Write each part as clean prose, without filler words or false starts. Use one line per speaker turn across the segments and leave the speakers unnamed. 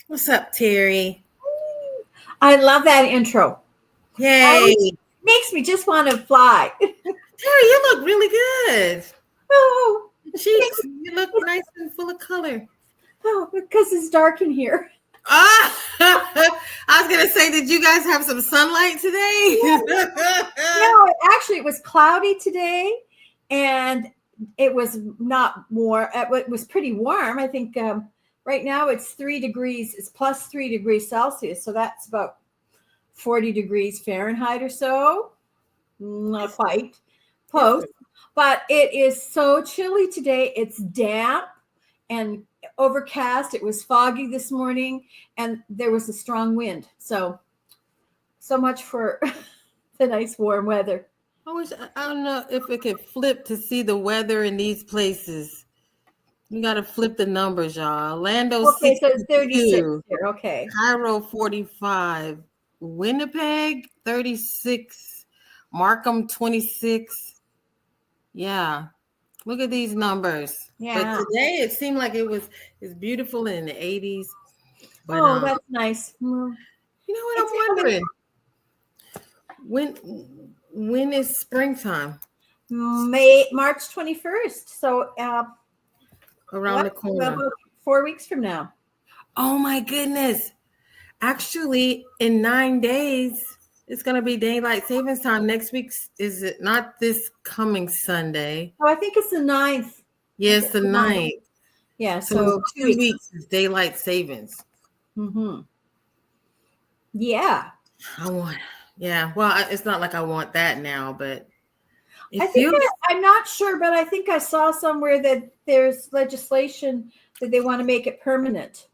What's up, Terri?
I love that intro.
Yay.
Makes me just want to fly.
Terri, you look really good.
Oh,
Cheeks, you look nice and full of color.
Because it's dark in here.
I was going to say, did you guys have some sunlight today?
No, actually, it was cloudy today, and it was not warm. It was pretty warm. I think right now it's 3 degrees. It's plus 3 degrees Celsius. So that's about 40 degrees Fahrenheit or so. Not quite close, but it is so chilly today. It's damp and overcast. It was foggy this morning, and there was a strong wind. So much for the nice warm weather.
I don't know if it could flip to see the weather in these places. You got to flip the numbers, y'all. Orlando,
okay,
62.
So it's 36 here. Okay.
Cairo, 45. Winnipeg, 36. Markham, 26. Yeah. Look at these numbers.
Yeah.
But today it seemed like it's beautiful in the 80s.
But, that's nice.
You know what I'm wondering? When is springtime?
March 21st. So
around the corner.
About 4 weeks from now.
Oh my goodness. Actually, in 9 days, it's going to be daylight savings time. Next week, is it not this coming Sunday?
Oh, I think it's the 9th.
Yes, the 9th.
Yeah, so
2 weeks is daylight savings.
Mm-hmm. Yeah.
Well, it's not like I want that now, but
I'm not sure, but I think I saw somewhere that there's legislation that they want to make it permanent.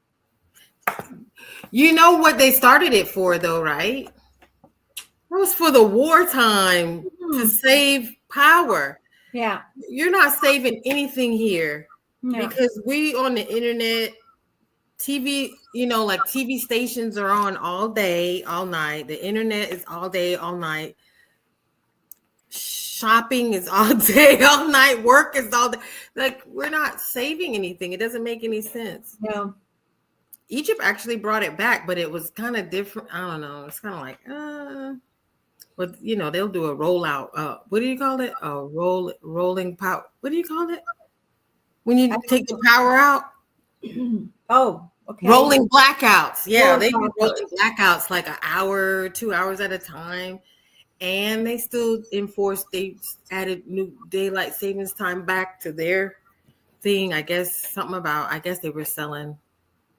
You know what they started it for, though, right? It was for the wartime to save power.
Yeah.
You're not saving anything here because we on the internet, TV, like TV stations are on all day, all night. The internet is all day, all night. Shopping is all day, all night. Work is all day. Like, we're not saving anything. It doesn't make any sense.
No.
Egypt actually brought it back, but it was kind of different. I don't know. It's kind of like, but they'll do a rollout. What do you call it? A rolling power. What do you call it? When you take the power out?
Oh, okay.
Rolling blackouts. Yeah, they do rolling blackouts like an hour, 2 hours at a time. And they still they added new daylight savings time back to their thing. I guess they were selling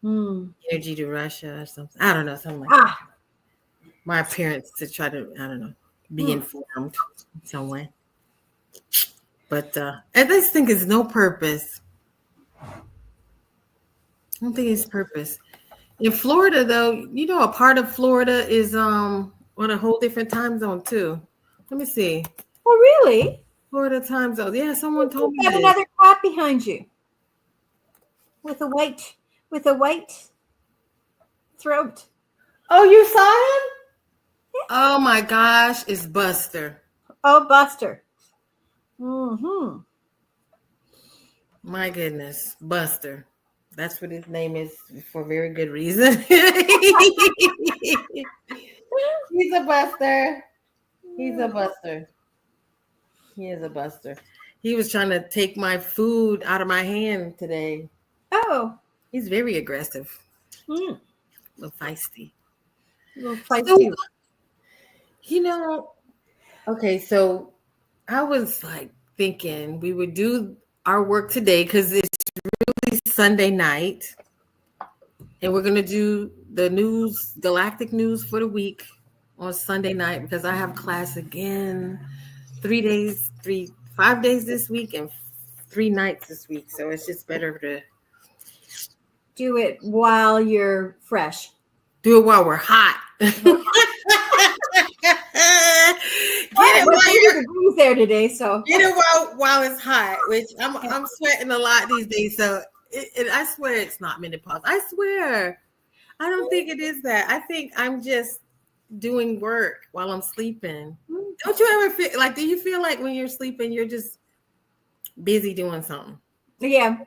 energy to Russia or something. I don't know, something like that. My parents to try to, I don't know, be informed in some way. But I just think it's no purpose. I don't think it's purpose. In Florida, though, a part of Florida is on a whole different time zone too. Let me see.
Oh, really?
Florida time zone. Yeah, someone told me.
You have another cat behind you with a white throat.
Oh, you saw him? Yeah. Oh my gosh, it's Buster.
Oh, Buster. Mm-hmm.
My goodness, Buster. That's what his name is for a very good reason. He's a buster. He is a buster. He was trying to take my food out of my hand today.
Oh.
He's very aggressive. A little feisty. Okay, so I was like thinking we would do our work today because it's really Sunday night. And we're going to do the news, Galactic news for the week on Sunday night because I have class again 5 days this week and 3 nights this week. So it's just better to
do it while you're fresh.
Do it while we're hot. Get it while you're
degrees there today. So
get it while it's hot, which I'm sweating a lot these days. So I swear it's not menopause. I swear. I don't think it is that. I think I'm just doing work while I'm sleeping. Don't you ever feel like, do you feel like when you're sleeping, you're just busy doing something?
Yeah.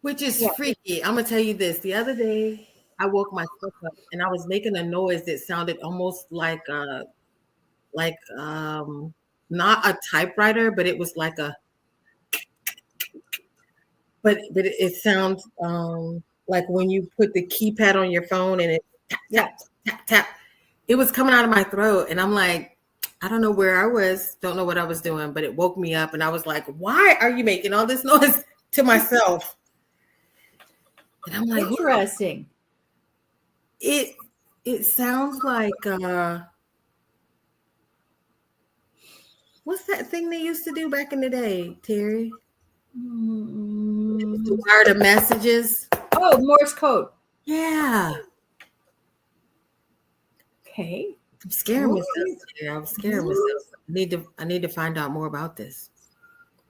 Which is freaky. I'm gonna tell you this. The other day, I woke myself up and I was making a noise that sounded almost like not a typewriter, but it was like a but it sounds like when you put the keypad on your phone and it tap tap tap tap. It was coming out of my throat, and I'm like, I don't know where I was, don't know what I was doing, but it woke me up, and I was like, why are you making all this noise to myself? And I'm like,
interesting.
It sounds like what's that thing they used to do back in the day, Terry? To wire the messages.
Oh, Morse code.
Yeah.
Okay.
I'm scaring myself. Yeah, I'm scaring myself. I need to find out more about this.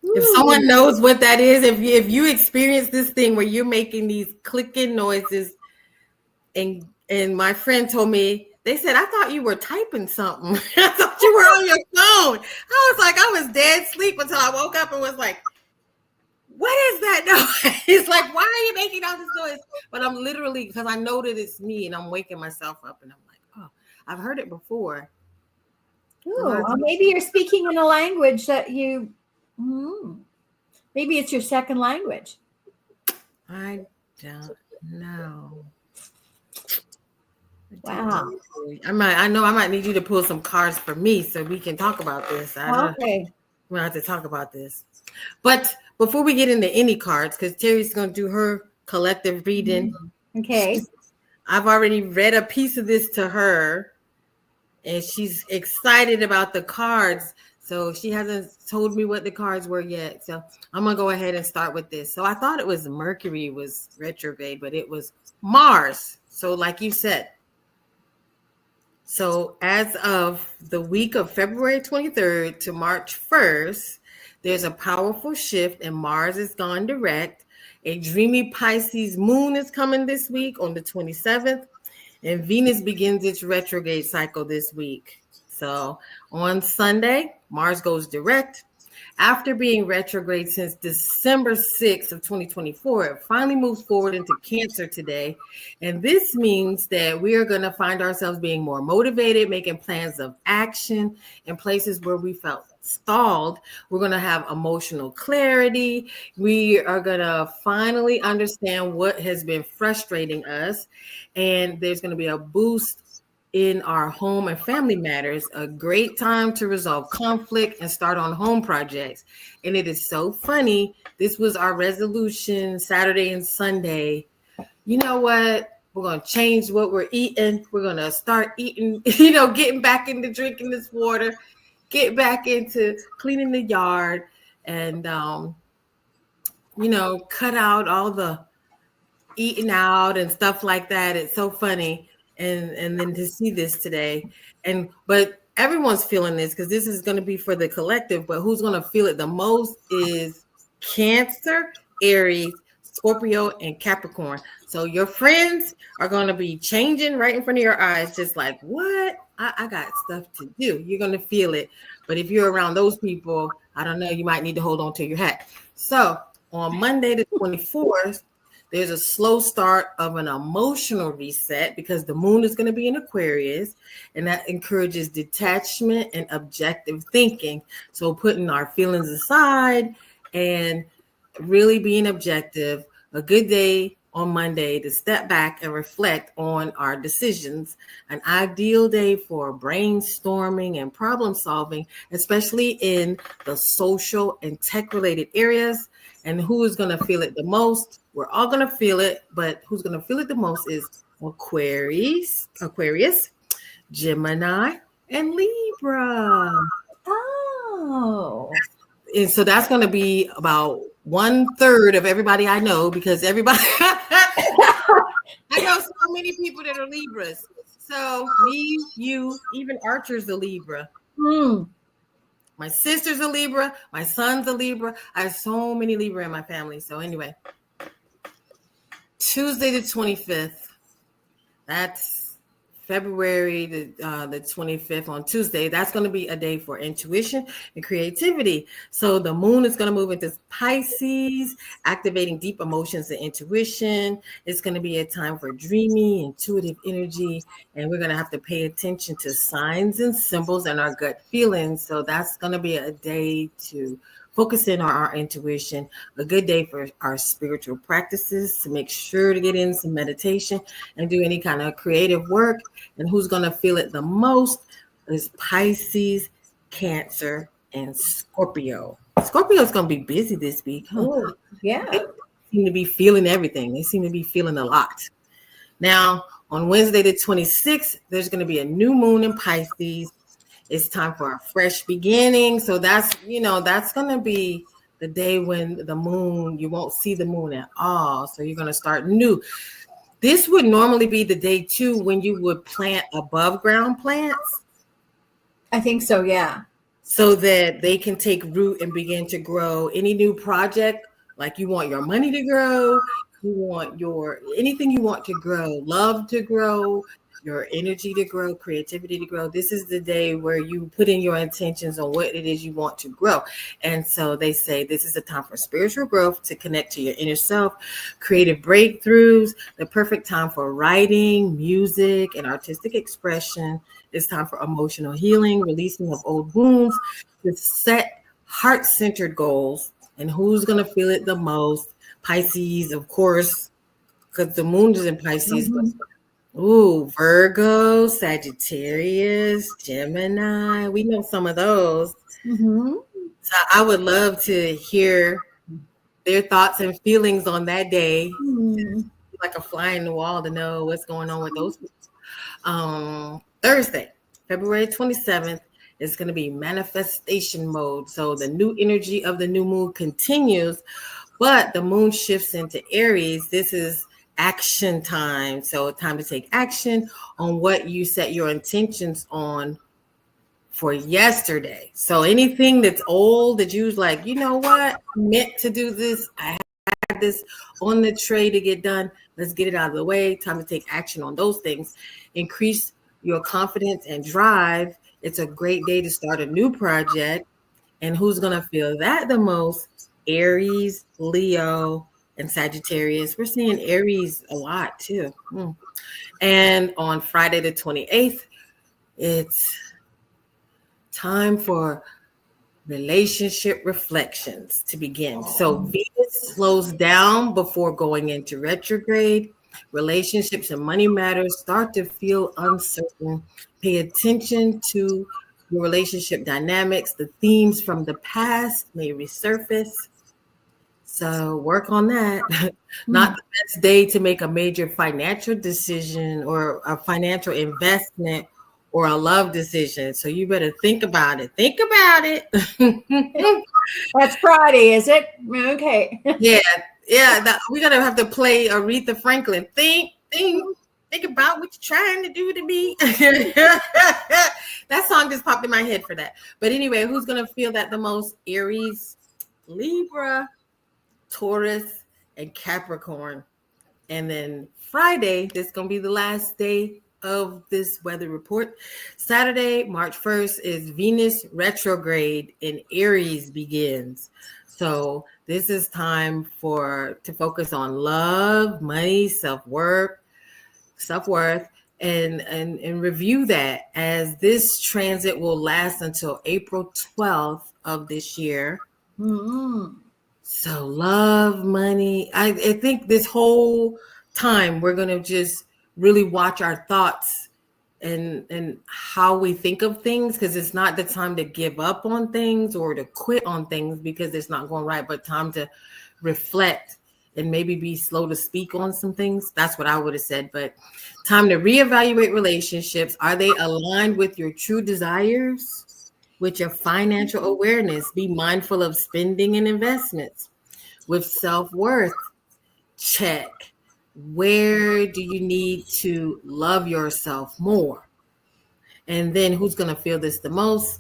If someone knows what that is, if you experience this thing where you're making these clicking noises, and my friend told me, they said, I thought you were typing something. I thought you were on your phone. I was like, I was dead asleep until I woke up and was like, what is that noise? It's like, why are you making all this noise? But I'm literally, because I know that it's me, and I'm waking myself up, and I'm like, oh, I've heard it before.
Oh, well, maybe you're speaking in a language that you, maybe it's your second language.
I don't know.
Wow.
I know I might need you to pull some cards for me so we can talk about this.
Okay.
We'll have to talk about this. But before we get into any cards, because Terry's going to do her collective reading.
Okay.
I've already read a piece of this to her, and she's excited about the cards. So she hasn't told me what the cards were yet. So I'm going to go ahead and start with this. So I thought it was Mercury was retrograde, but it was Mars. So like you said. So as of the week of February 23rd to March 1st, there's a powerful shift and Mars is gone direct. A dreamy Pisces moon is coming this week on the 27th, and Venus begins its retrograde cycle this week. So on Sunday, Mars goes direct. After being retrograde since December 6th of 2024, it finally moves forward into Cancer today. And this means that we are going to find ourselves being more motivated, making plans of action in places where we felt stalled. We're going to have emotional clarity. We are going to finally understand what has been frustrating us. And there's going to be a boost in our home and family matters, a great time to resolve conflict and start on home projects. And it is so funny. This was our resolution Saturday and Sunday. You know what? We're going to change what we're eating. We're going to start eating, getting back into drinking this water, get back into cleaning the yard, and, cut out all the eating out and stuff like that. It's so funny. And then to see this today, but everyone's feeling this because this is going to be for the collective, but who's going to feel it the most is Cancer, Aries, Scorpio, and Capricorn. So your friends are going to be changing right in front of your eyes, just like, what? I got stuff to do. You're going to feel it. But if you're around those people, I don't know, you might need to hold on to your hat. So on Monday the 24th, there's a slow start of an emotional reset because the moon is going to be in Aquarius, and that encourages detachment and objective thinking. So putting our feelings aside and really being objective. A good day on Monday to step back and reflect on our decisions. An ideal day for brainstorming and problem solving, especially in the social and tech-related areas. And who is going to feel it the most? We're all going to feel it, but who's going to feel it the most is Aquarius, Gemini, and Libra.
Oh.
And so that's going to be about 1/3 of everybody I know, because everybody, I know so many people that are Libras. So me, you, even Archer's a Libra. My sister's a Libra. My son's a Libra. I have so many Libra in my family. So anyway, Tuesday the 25th, that's February the 25th on Tuesday, that's going to be a day for intuition and creativity. So the moon is going to move into Pisces, activating deep emotions and intuition. It's going to be a time for dreamy, intuitive energy, and we're going to have to pay attention to signs and symbols and our gut feelings. So that's going to be a day to focus in on our intuition, a good day for our spiritual practices, to make sure to get in some meditation and do any kind of creative work. And who's going to feel it the most is Pisces, Cancer, and Scorpio. Scorpio is going to be busy this week. Huh?
Ooh, yeah.
They seem to be feeling everything. They seem to be feeling a lot. Now, on Wednesday the 26th, there's going to be a new moon in Pisces. It's time for a fresh beginning. So that's going to be the day when the moon, you won't see the moon at all. So you're going to start new. This would normally be the day too when you would plant above ground plants.
I think so, yeah.
So that they can take root and begin to grow. Any new project, like you want your money to grow, you want anything you want to grow, love to grow, your energy to grow, creativity to grow. This is the day where you put in your intentions on what it is you want to grow. And so they say this is a time for spiritual growth, to connect to your inner self, creative breakthroughs, the perfect time for writing, music, and artistic expression. It's time for emotional healing, releasing of old wounds, to set heart-centered goals. And who's going to feel it the most? Pisces, of course, because the moon is in Pisces.
Mm-hmm.
Ooh, Virgo, Sagittarius, Gemini. We know some of those.
Mm-hmm.
So I would love to hear their thoughts and feelings on that day.
Mm-hmm.
Like a fly in the wall to know what's going on with those people. Thursday, February 27th, is going to be manifestation mode. So the new energy of the new moon continues, but the moon shifts into Aries. This is action time. So time to take action on what you set your intentions on for yesterday. So anything that's old that you was like, you know what, I meant to do this. I had this on the tray to get done. Let's get it out of the way. Time to take action on those things. Increase your confidence and drive. It's a great day to start a new project. And who's going to feel that the most? Aries, Leo, and Sagittarius. We're seeing Aries a lot too. And on Friday the 28th, it's time for relationship reflections to begin. So Venus slows down before going into retrograde. Relationships and money matters start to feel uncertain. Pay attention to your relationship dynamics. The themes from the past may resurface. So work on that. Not the best day to make a major financial decision or a financial investment or a love decision. So you better think about it. Think about it.
That's Friday, is it? Okay.
Yeah. We're going to have to play Aretha Franklin. Think about what you're trying to do to me. That song just popped in my head for that. But anyway, who's going to feel that the most? Aries, Libra, Taurus, and Capricorn. And then Friday, this is going to be the last day of this weather report. Saturday, March 1st, is Venus retrograde and Aries begins. So this is time to focus on love, money, self-worth, and review that, as this transit will last until April 12th of this year.
Mm-hmm.
So love, money. I think this whole time we're going to just really watch our thoughts and how we think of things, because it's not the time to give up on things or to quit on things because it's not going right, but time to reflect and maybe be slow to speak on some things. That's what I would have said. But time to reevaluate relationships. Are they aligned with your true desires? With your financial awareness? Be mindful of spending and investments. With self-worth, check. Where do you need to love yourself more? And then who's going to feel this the most?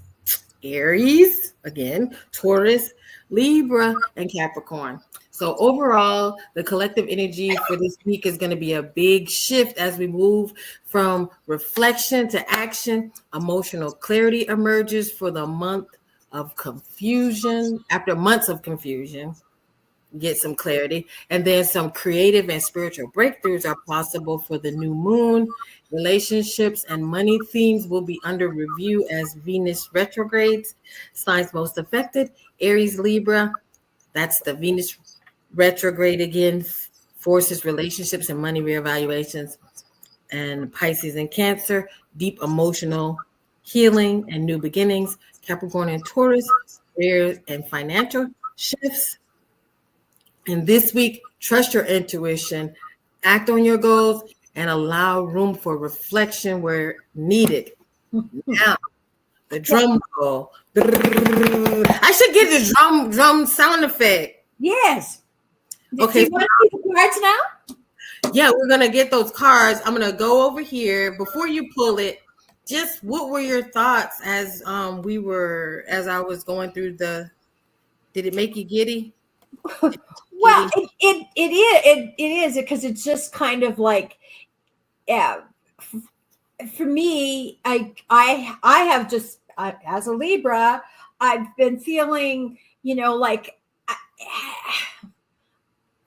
Aries, again, Taurus, Libra, and Capricorn. So overall, the collective energy for this week is going to be a big shift as we move from reflection to action. Emotional clarity emerges for the month of confusion. After months of confusion, get some clarity. And then some creative and spiritual breakthroughs are possible for the new moon. Relationships and money themes will be under review as Venus retrogrades. Signs most affected: Aries, Libra. That's the Venus retrograde again, forces relationships and money reevaluations. And Pisces and Cancer, deep emotional healing and new beginnings. Capricorn and Taurus, career and financial shifts. And this week, trust your intuition, act on your goals, and allow room for reflection where needed. Now, the drum roll. I should get the drum sound effect.
Yes.
Okay.
Do you want to see the cards now?
Yeah, we're gonna get those cards. I'm gonna go over here. Before you pull it, just what were your thoughts as I was going through the? Did it make you giddy?
Well, it is because it's just kind of like, yeah. For me, I have just as a Libra, I've been feeling, like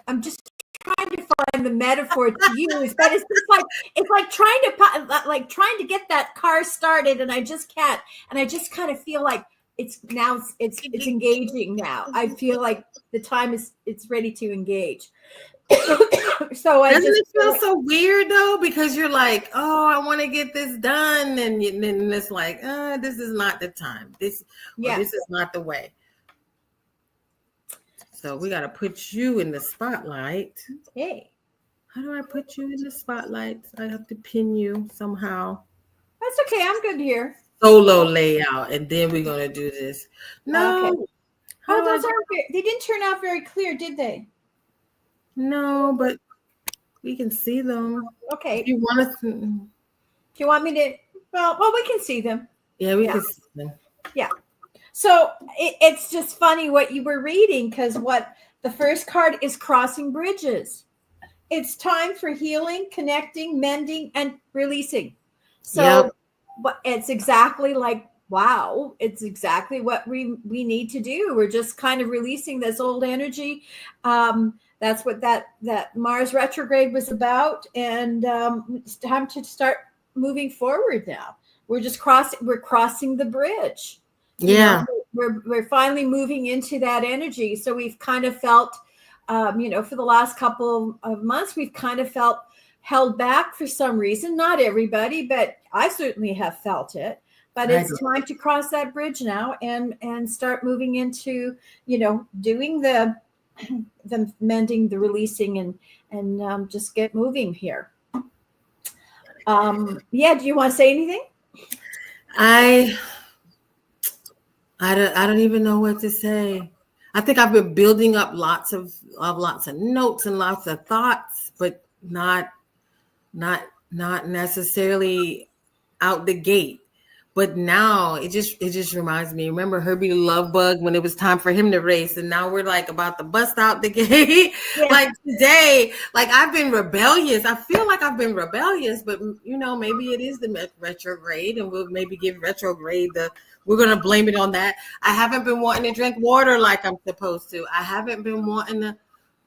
I'm just trying to find the metaphor to use, but it's just like trying to get that car started, and I just can't, and I just kind of feel like it's engaging now. I feel like the time it's ready to engage. So
doesn't it feel so weird though? Because you're like, oh, I want to get this done, and then it's like, this is not the time. This is not the way. So we got to put you in the spotlight.
Okay.
How do I put you in the spotlight? I have to pin you somehow.
That's okay. I'm good here.
Solo layout, and then we're gonna do this. No.
Okay. Those they didn't turn out very clear, did they?
No, but we can see them.
Okay.
If you want to.
Do you want me to? Well, we can see them.
Yeah, we can see them.
Yeah. So it's just funny what you were reading, because what the first card is crossing bridges. It's time for healing, connecting, mending, and releasing. So it's exactly like, wow, it's exactly what we need to do. We're just kind of releasing this old energy. That's what that Mars retrograde was about. And it's time to start moving forward now. We're crossing the bridge.
Yeah.
We're finally moving into that energy. So we've kind of felt, for the last couple of months, we've kind of felt held back for some reason. Not everybody, but I certainly have felt it. But it's time to cross that bridge now and start moving into, doing the mending, the releasing, and just get moving here. Do you want to say anything?
I don't even know what to say. I think I've been building up lots of notes and lots of thoughts, but not necessarily out the gate. But now it just reminds me. Remember Herbie the Love Bug when it was time for him to race, and now we're like about to bust out the gate. Yeah. Like today, like I've been rebellious. I feel like I've been rebellious, but maybe it is the retrograde, and we'll maybe give retrograde we're gonna blame it on that. I haven't been wanting to drink water like I'm supposed to. I haven't been wanting to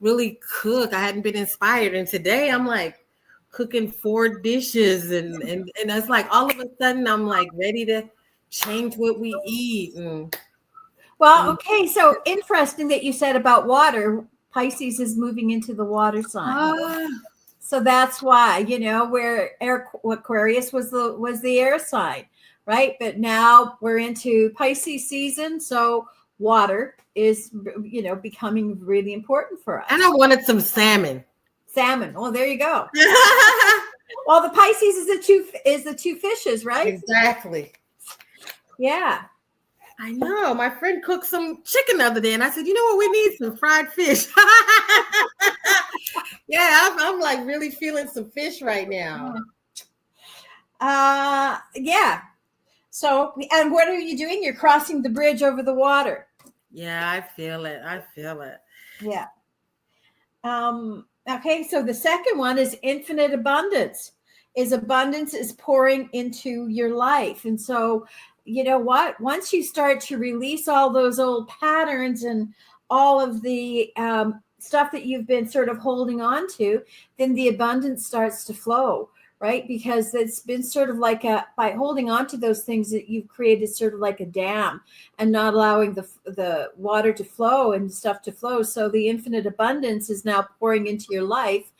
really cook. I hadn't been inspired, and today I'm like cooking 4 dishes, and it's like all of a sudden I'm like ready to change what we eat.
Well, okay, so interesting that you said about water. Pisces is moving into the water sign. So that's why, where Aquarius was the air sign, right? But now we're into Pisces season, so water is becoming really important for us.
And I wanted some salmon.
Well, there you go. Well, the Pisces is the two fishes, right?
Exactly.
Yeah.
I know. My friend cooked some chicken the other day, and I said, you know what? We need some fried fish. Yeah, I'm like really feeling some fish right now.
Yeah. So, and what are you doing? You're crossing the bridge over the water.
Yeah, I feel it.
Yeah. Okay, so the second one is infinite abundance. Abundance is pouring into your life. And so, you know what? Once you start to release all those old patterns and all of the stuff that you've been sort of holding on to, then the abundance starts to flow, right? Because it's been sort of like by holding on to those things that you've created sort of like a dam and not allowing the water to flow and stuff to flow. So the infinite abundance is now pouring into your life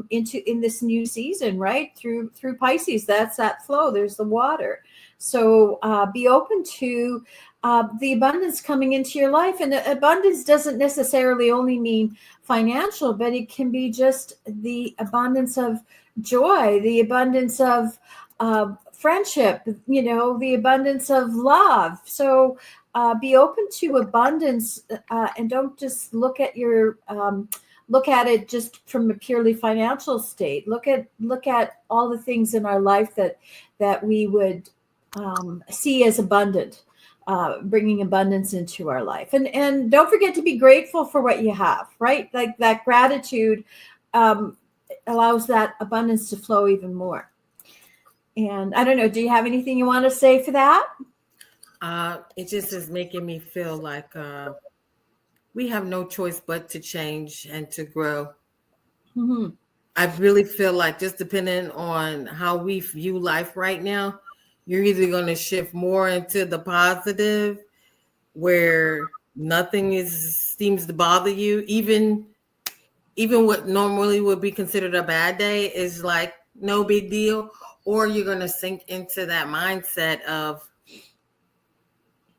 in this new season, right? Through Pisces, that's that flow. There's the water. So be open to the abundance coming into your life. And abundance doesn't necessarily only mean financial, but it can be just the abundance of joy, the abundance of friendship, you know, the abundance of love. So be open to abundance and don't just look at it just from a purely financial state. Look at all the things in our life that we would see as abundant, bringing abundance into our life. And don't forget to be grateful for what you have, right? Like that gratitude allows that abundance to flow even more. And I don't know, do you have anything you want to say for that?
It just is making me feel like we have no choice but to change and to grow.
Mm-hmm.
I really feel like just depending on how we view life right now, you're either going to shift more into the positive where nothing seems to bother you, even what normally would be considered a bad day is like no big deal, or you're going to sink into that mindset of,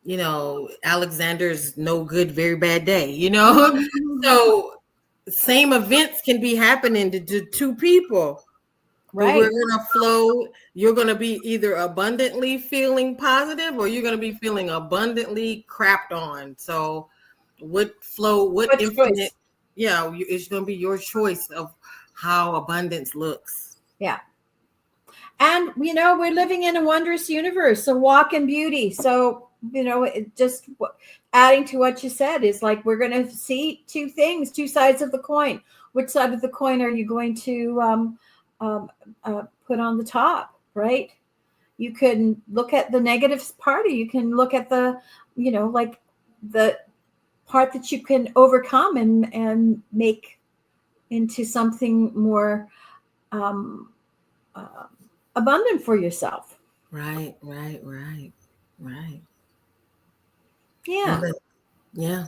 you know, Alexander's no good, very bad day, you know? So same events can be happening to two people, but
Right.
we're going to flow. You're going to be either abundantly feeling positive or you're going to be feeling abundantly crapped on. So what infinite,
choice?
Yeah, it's going to be your choice of how abundance looks.
Yeah. And, you know, we're living in a wondrous universe. So walk in beauty. So, you know, just adding to what you said is like, we're going to see two sides of the coin. Which side of the coin are you going to put on the top, right? You can look at the negative part, or you can look at the, you know, like the part that you can overcome and make into something more abundant for yourself.
Right.
Yeah.
Yeah.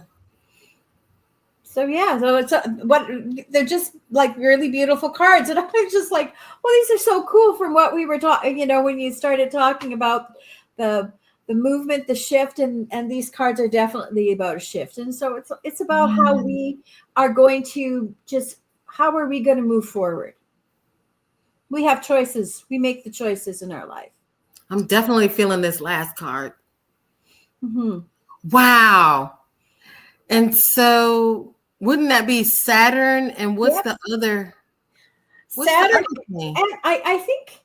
So yeah, so it's what they're just like really beautiful cards, and I was just like, well, these are so cool from what we were talking. You know, when you started talking about the movement, the shift, and these cards are definitely about a shift, and so it's about how we are going to how are we going to move forward. We have choices. We make the choices in our life.
I'm definitely feeling this last card.
Mm-hmm.
Wow. And so wouldn't that be Saturn? And what's the other? What's
Saturn,
the other thing?
and I think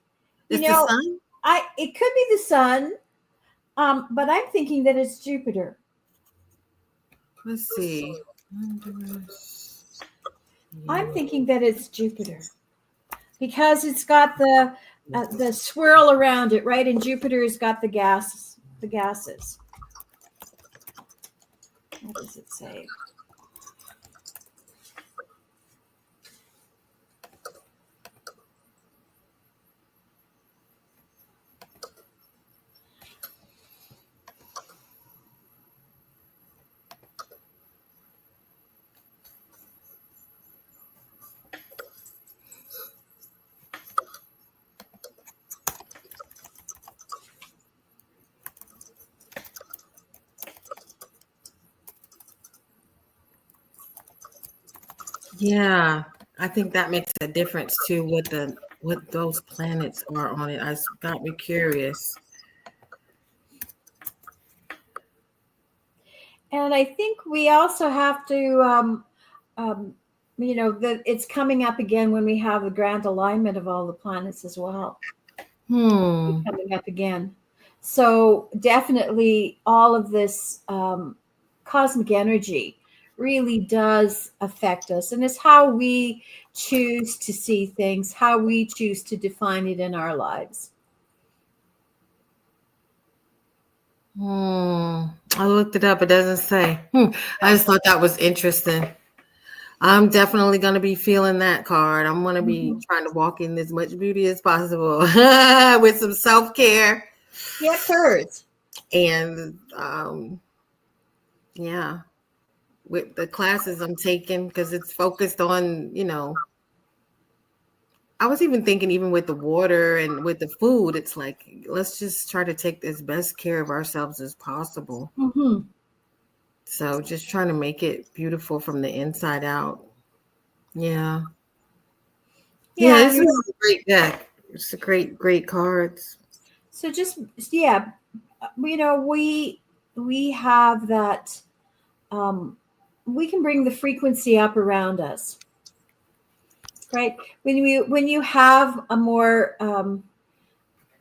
It's the sun?
it could be the sun, but I'm thinking that it's Jupiter.
Let's see.
I'm thinking that it's Jupiter because it's got the swirl around it, right? And Jupiter's got the gases. What does it say?
Yeah, I think that makes a difference too. What those planets are on it. I got me curious.
And I think we also have to, you know, that it's coming up again when we have the grand alignment of all the planets as well. Coming up again. So definitely all of this cosmic energy, really does affect us. And it's how we choose to see things, how we choose to define it in our lives.
I looked it up. It doesn't say. I just thought that was interesting. I'm definitely going to be feeling that card. I'm going to be trying to walk in as much beauty as possible with some self-care.
Yeah, curves.
And yeah, with the classes I'm taking, because it's focused on, I was even thinking, even with the water and with the food, it's like, let's just try to take as best care of ourselves as possible.
Mm-hmm.
So just trying to make it beautiful from the inside out. Yeah. Yeah, this is a great deck. It's a great cards.
So just, yeah, we have that, we can bring the frequency up around us, right? When you have a more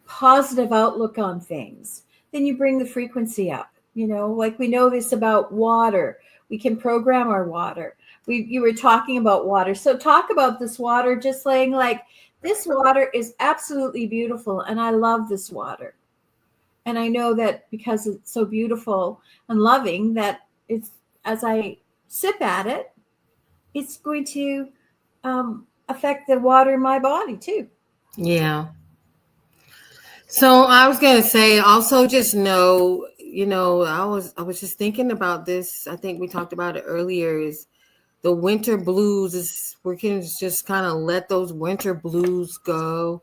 positive outlook on things, then you bring the frequency up. Like we know this about water. We can program our water. You were talking about water. So talk about this water, just saying like, this water is absolutely beautiful. And I love this water. And I know that because it's so beautiful and loving, that it's, as I sip at it, it's going to affect the water in my body too.
Yeah. So I was gonna say also just know, I was just thinking about this. I think we talked about it earlier, is the winter blues is we can just kind of let those winter blues go.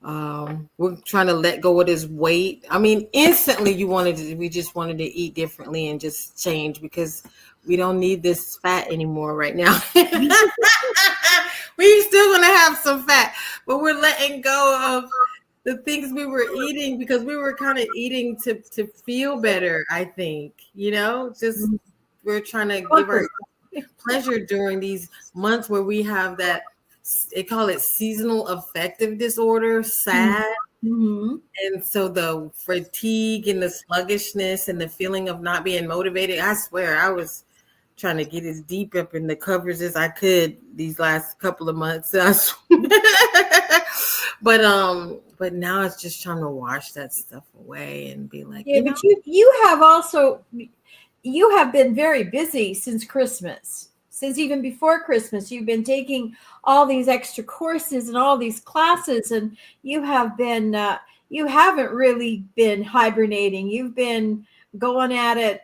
We're trying to let go of this weight. I mean, instantly we just wanted to eat differently and just change because we don't need this fat anymore right now. We still gonna have some fat, but we're letting go of the things we were eating because we were kind of eating to feel better. I think, just we're trying to give our pleasure during these months where we have that, they call it seasonal affective disorder, SAD.
Mm-hmm.
And so the fatigue and the sluggishness and the feeling of not being motivated, I swear I was trying to get as deep up in the covers as I could these last couple of months. But now it's just trying to wash that stuff away and be like,
but you have been very busy since Christmas. Since even before Christmas, you've been taking all these extra courses and all these classes, and you haven't really been hibernating. You've been going at it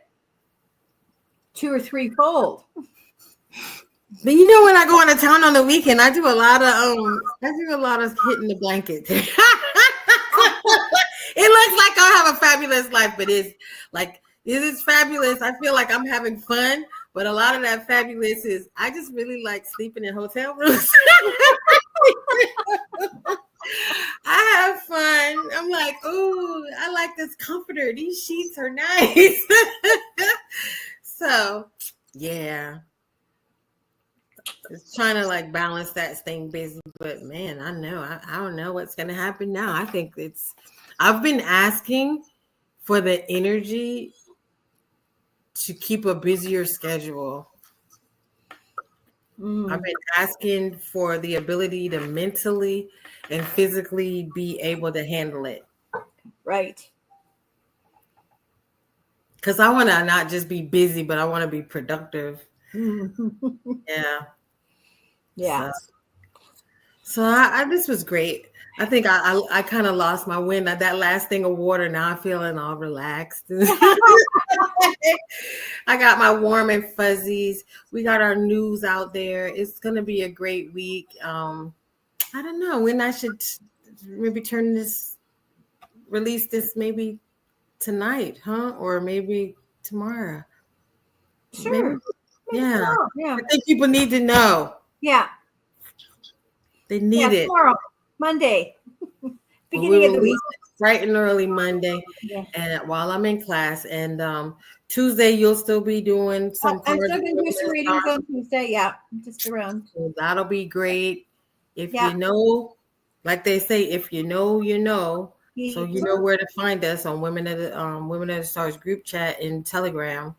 2 or 3 fold.
But when I go out of town on the weekend, I do a lot of hitting the blanket. It looks like I have a fabulous life, but it's like, this is fabulous. I feel like I'm having fun, but a lot of that fabulous is I just really like sleeping in hotel rooms. I have fun. I'm like, oh, I like this comforter. These sheets are nice. So, yeah. Just trying to like balance that, staying busy, but man, I don't know what's going to happen now. I think I've been asking for the energy to keep a busier schedule. I've been asking for the ability to mentally and physically be able to handle it.
Right.
Because I want to not just be busy, but I want to be productive. Yeah.
Yeah.
So this was great. I think I kind of lost my wind. That last thing of water, now I'm feeling all relaxed. I got my warm and fuzzies. We got our news out there. It's going to be a great week. I don't know when I should maybe release this maybe tonight, huh? Or maybe tomorrow.
Sure.
Maybe, yeah.
Tomorrow. Yeah.
I think people need to know.
Yeah.
They need it.
Tomorrow, Monday, beginning of the week.
Bright and early Monday, and while I'm in class, and Tuesday you'll still be doing some.
I'm still going to do some readings on Tuesday. Yeah, just around.
So that'll be great. If you know, like they say, if you know, you know. So you know where to find us on Women of the Stars group chat in Telegram.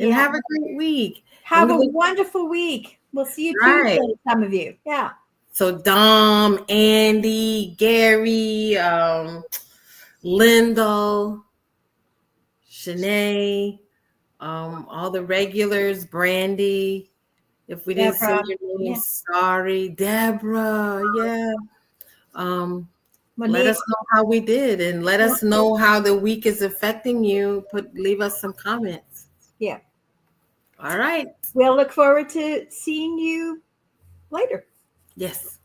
And have a great week.
Have a wonderful week. We'll see you Tuesday, some of you. Yeah.
So Dom, Andy, Gary, Lyndall, Shanae, all the regulars, Brandy. If we didn't say your name, sorry. Deborah, yeah. Let us know how we did, and let us know how the week is affecting you. Leave us some comments.
Yeah.
All right.
We'll look forward to seeing you later.
Yes.